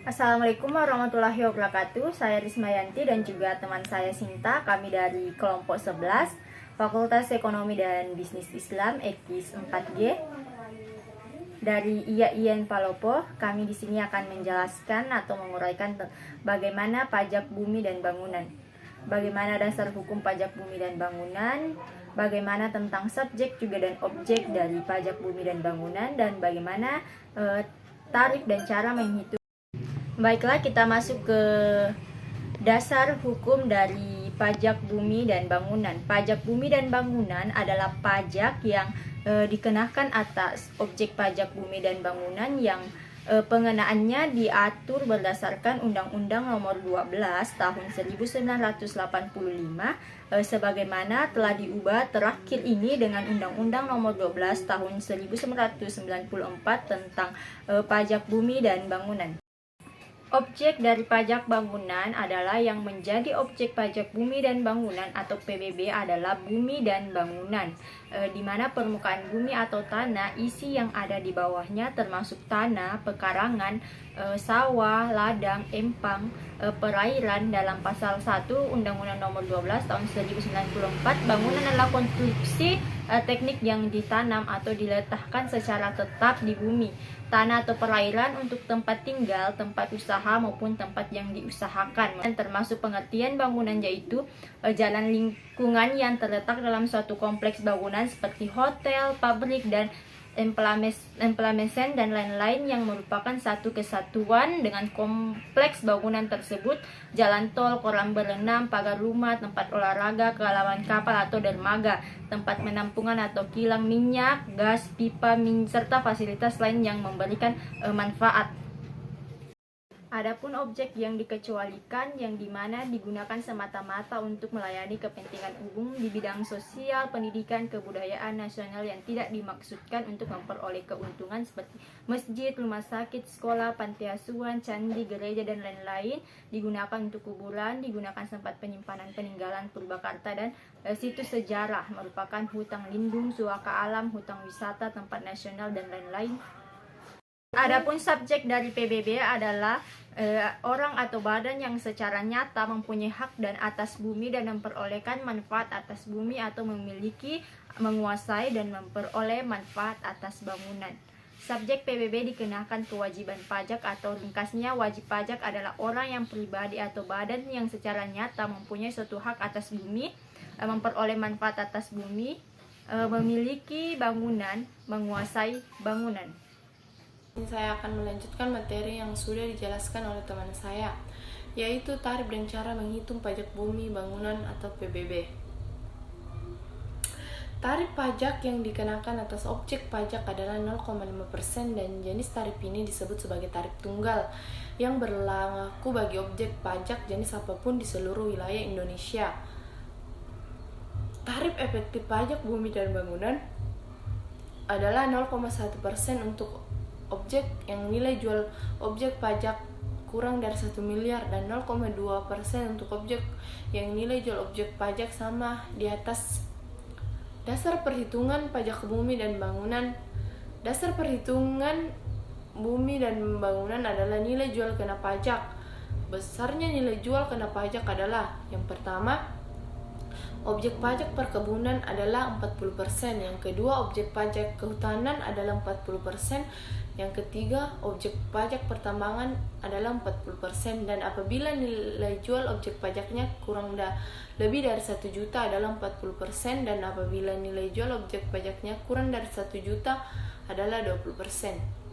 Assalamualaikum warahmatullahi wabarakatuh. Saya Rismayanti dan juga teman saya Sinta. Kami dari kelompok 11 Fakultas Ekonomi dan Bisnis Islam EKIS 4G dari IAIN Palopo. Kami di sini akan menjelaskan atau menguraikan bagaimana pajak bumi dan bangunan, bagaimana dasar hukum pajak bumi dan bangunan, bagaimana tentang subjek juga dan objek dari pajak bumi dan bangunan, dan bagaimana tarif dan cara menghitung. Baiklah, kita masuk ke dasar hukum dari pajak bumi dan bangunan. Pajak bumi dan bangunan adalah pajak yang dikenakan atas objek pajak bumi dan bangunan yang pengenaannya diatur berdasarkan Undang-Undang Nomor 12 Tahun 1985 sebagaimana telah diubah terakhir ini dengan Undang-Undang Nomor 12 Tahun 1994 tentang pajak bumi dan bangunan. Objek dari pajak bangunan adalah yang menjadi objek pajak bumi dan bangunan atau PBB adalah bumi dan bangunan, di mana permukaan bumi atau tanah, isi yang ada di bawahnya termasuk tanah, pekarangan, sawah, ladang, empang, perairan. Dalam pasal 1 Undang-Undang Nomor 12 Tahun 1994, bangunan adalah konstruksi teknik yang ditanam atau diletakkan secara tetap di bumi, tanah atau perairan untuk tempat tinggal, tempat usaha maupun tempat yang diusahakan. Dan termasuk pengertian bangunan yaitu jalan lingkungan yang terletak dalam suatu kompleks bangunan seperti hotel, pabrik, dan implementasi dan lain-lain yang merupakan satu kesatuan dengan kompleks bangunan tersebut. Jalan tol, kolam berenang, pagar rumah, tempat olahraga, kelauan kapal atau dermaga, tempat penampungan atau kilang minyak, gas, pipa, serta fasilitas lain yang memberikan manfaat. Adapun objek yang dikecualikan yang dimana digunakan semata-mata untuk melayani kepentingan umum di bidang sosial, pendidikan, kebudayaan nasional yang tidak dimaksudkan untuk memperoleh keuntungan seperti masjid, rumah sakit, sekolah, panti asuhan, candi, gereja, dan lain-lain, digunakan untuk kuburan, digunakan tempat penyimpanan peninggalan Purbakarta dan situs sejarah, merupakan hutang lindung, suaka alam, hutang wisata, tempat nasional, dan lain-lain. Adapun subjek dari PBB adalah orang atau badan yang secara nyata mempunyai hak dan atas bumi dan memperolehkan manfaat atas bumi atau memiliki, menguasai, dan memperoleh manfaat atas bangunan. Subjek PBB dikenakan kewajiban pajak atau ringkasnya wajib pajak adalah orang yang pribadi atau badan yang secara nyata mempunyai suatu hak atas bumi, memperoleh manfaat atas bumi, memiliki bangunan, menguasai bangunan. Saya akan melanjutkan materi yang sudah dijelaskan oleh teman saya, yaitu tarif dan cara menghitung pajak bumi bangunan atau PBB. Tarif pajak yang dikenakan atas objek pajak adalah 0,5% dan jenis tarif ini disebut sebagai tarif tunggal yang berlaku bagi objek pajak jenis apapun di seluruh wilayah Indonesia. Tarif efektif pajak bumi dan bangunan adalah 0,1% untuk objek yang nilai jual objek pajak kurang dari 1 miliar dan 0,2% untuk objek yang nilai jual objek pajak sama di atas. Dasar perhitungan pajak bumi dan bangunan. Dasar perhitungan bumi dan bangunan adalah nilai jual kena pajak. Besarnya nilai jual kena pajak adalah: yang pertama, objek pajak perkebunan adalah 40%, yang kedua objek pajak kehutanan adalah 40%, yang ketiga objek pajak pertambangan adalah 40%, dan apabila nilai jual objek pajaknya lebih dari 1 juta adalah 40%, dan apabila nilai jual objek pajaknya kurang dari 1 juta adalah 20%.